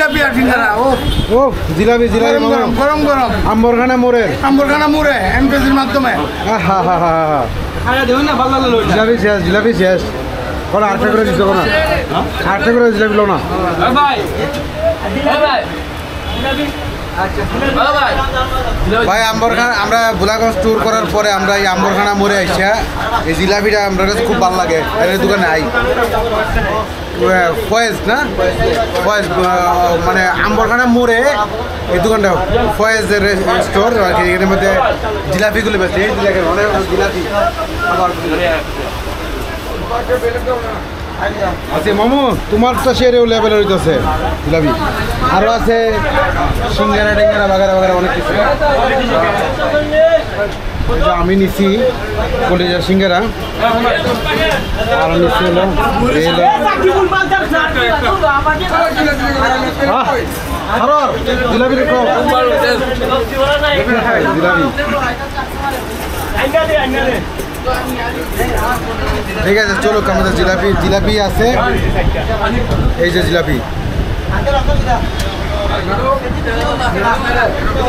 জিলাপি আর সিঙ্গারা ও জিলাপি জিলাপি গরম গরম আম্বরখানা মোড়ে এমপিসির মাধ্যমে জিলাপি শেষ কোন আটটা করে দিচ্ছ না আটটা করে জিলাপি লো না ভাই আম্বরখানা আমরা ভোলাগঞ্জ ট্যুর করার পরে আমরা এই আম্বরখানা মোড়ে আইসা এই জিলাপিটা আমার কাছে খুব ভালো লাগে এর দোকানে আই ফয়েজ না ফয়েজ মানে আম্বরখানা মোড়ে এই দোকানটা ফয়েজের স্টোর আর কি এখানের মধ্যে জিলাপিগুলো বেশি এই অনেক জিলাপি আচ্ছা মামু তোমার তো সেরেও লেভেল হইতেছে জিলাপি আরও আছে সিঙ্গারা টেঙ্গারা বাগারা বাগারা অনেক কিছু আমি নিচ্ছি কলেজের সিঙ্গারা আর নিচ্ছি হলো জিলাপি জিলাপি ঠিক আছে চলো আমাদের জিলাপি আছে এই যে জিলাপি